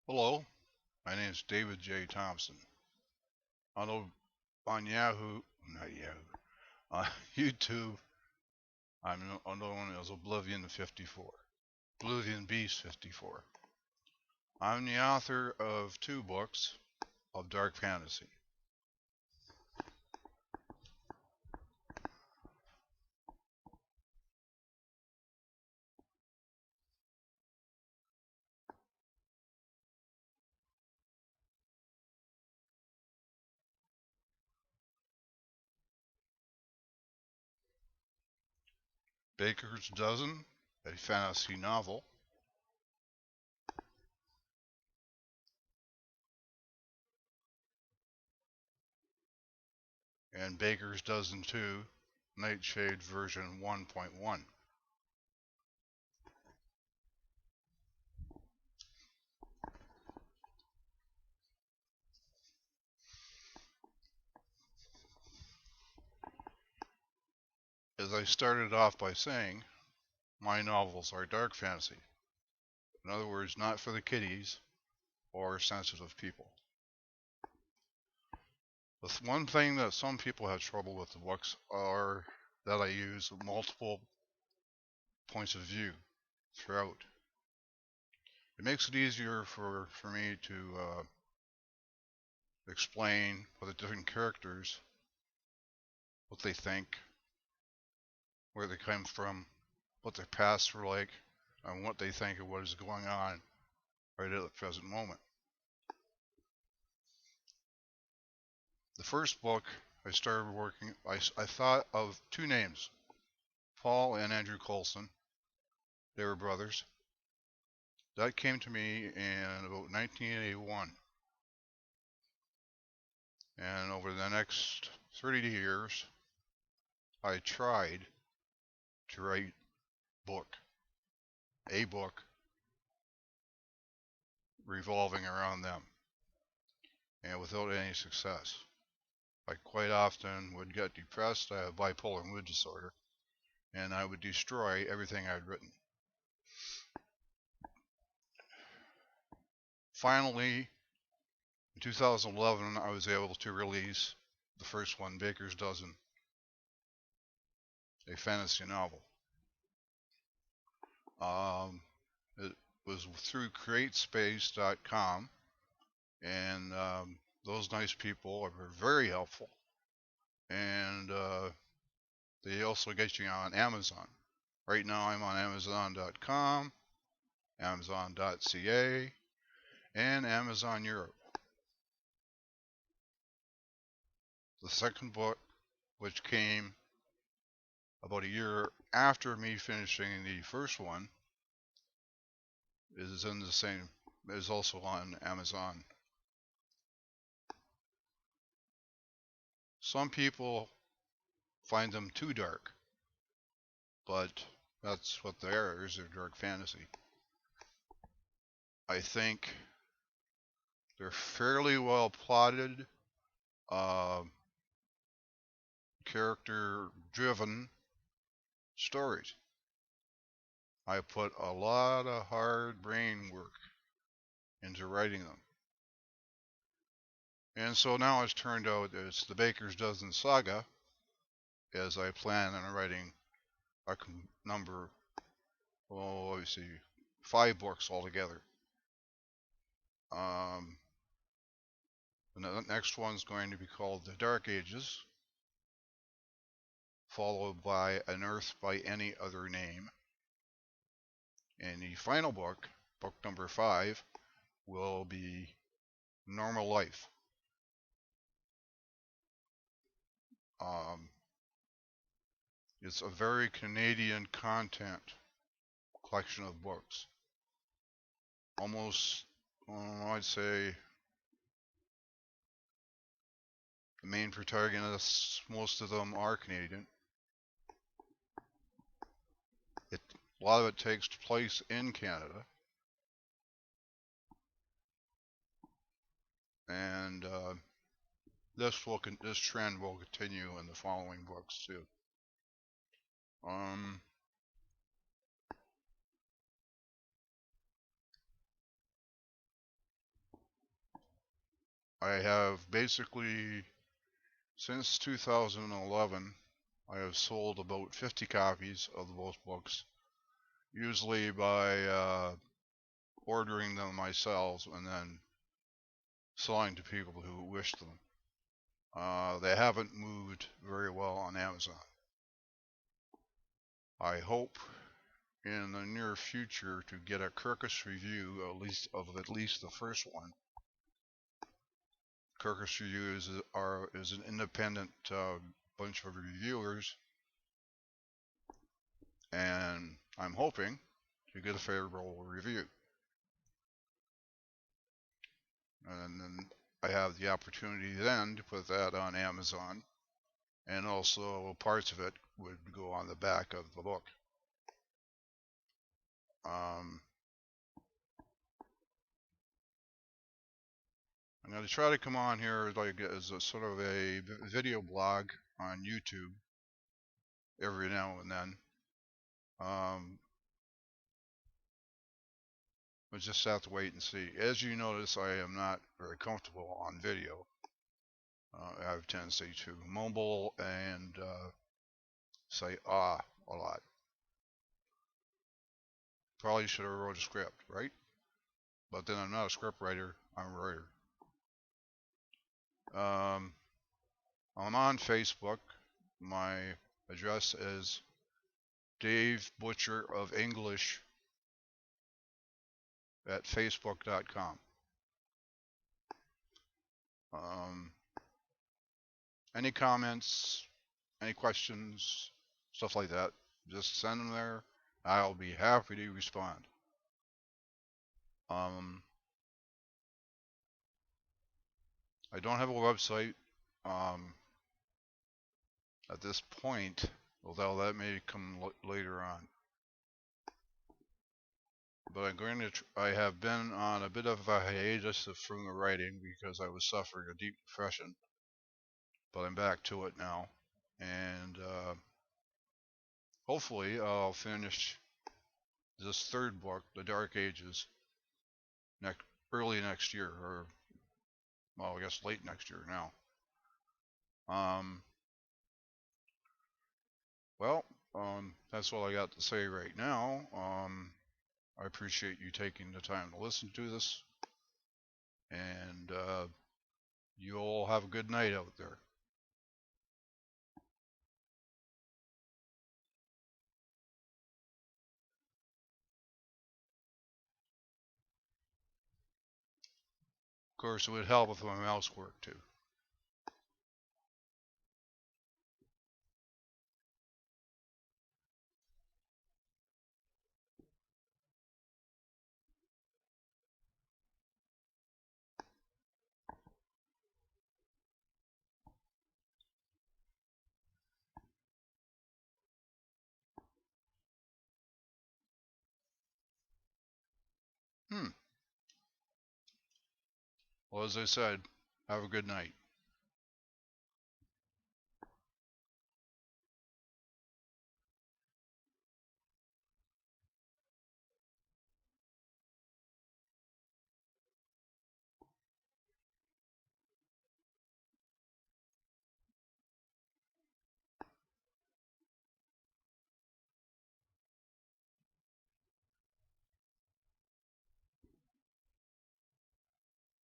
Hello, my name is David J. Thompson. On, on Yahoo, not Yahoo, on YouTube, I'm known as Oblivion 54, Oblivion Beast 54. I'm the author of two books of dark fantasy. Baker's Dozen, a fantasy novel, and Baker's Dozen 2, Nightshade version 1.1. As I started off by saying, my novels are dark fantasy. In other words, not for the kiddies or sensitive people. The one thing that some people have trouble with the books are that I use multiple points of view throughout. It makes it easier for me to explain what the different characters, what they think, where they come from, what their pasts were like, and what they think of what is going on right at the present moment. The first book I started working, I thought of two names, Paul and Andrew Coulson. They were brothers. That came to me in about 1981. And over the next 30 years, I tried to write a book revolving around them, and without any success. I quite often would get depressed. I have bipolar mood disorder, and I would destroy everything I'd written. Finally, in 2011, I was able to release the first one, Baker's Dozen, a fantasy novel. It was through createspace.com, and those nice people are very helpful, and they also get you on Amazon. Right now I'm on Amazon.com, Amazon.ca, and Amazon Europe. The second book, which came about a year after me finishing the first one, is also on Amazon. Some people find them too dark, but that's what they are, is their dark fantasy. I think they're fairly well plotted, uh, character-driven stories. I put a lot of hard brain work into writing them. And so now it's turned out it's the Baker's Dozen Saga, as I plan on writing a number, let me see, 5 books altogether. The next one's going to be called The Dark Ages, followed by An Earth by Any Other Name. And the final book, book number 5, will be Normal Life. It's a very Canadian content collection of books. Almost, I'd say, the main protagonists, most of them are Canadian. A lot of it takes place in Canada. And this trend will continue in the following books too. I have basically, since 2011, I have sold about 50 copies of both books, usually by ordering them myself and then selling to people who wish them. They haven't moved very well on Amazon. I hope in the near future to get a Kirkus review, at least the first one. Kirkus Review is an independent bunch of reviewers, and I'm hoping to get a favorable review. And then I have the opportunity then to put that on Amazon, and also parts of it would go on the back of the book. I'm going to try to come on here like as a sort of a video blog on YouTube every now and then. We'll just have to wait and see. As you notice, I am not very comfortable on video. I have a tendency to mumble and say a lot. Probably should have wrote a script, right? But then I'm not a script writer, I'm a writer. I'm on Facebook. My address is Dave Butcher of English at facebook.com. Any comments, any questions, stuff like that, just send them there. I'll be happy to respond. I don't have a website at this point, although that may come later on. But I have been on a bit of a hiatus from the writing because I was suffering a deep depression. But I'm back to it now, and hopefully I'll finish this third book, The Dark Ages, early next year, or well, I guess late next year now. That's all I got to say right now. I appreciate you taking the time to listen to this, and you all have a good night out there. Of course, it would help if my mouse worked too. Well, as I said, have a good night.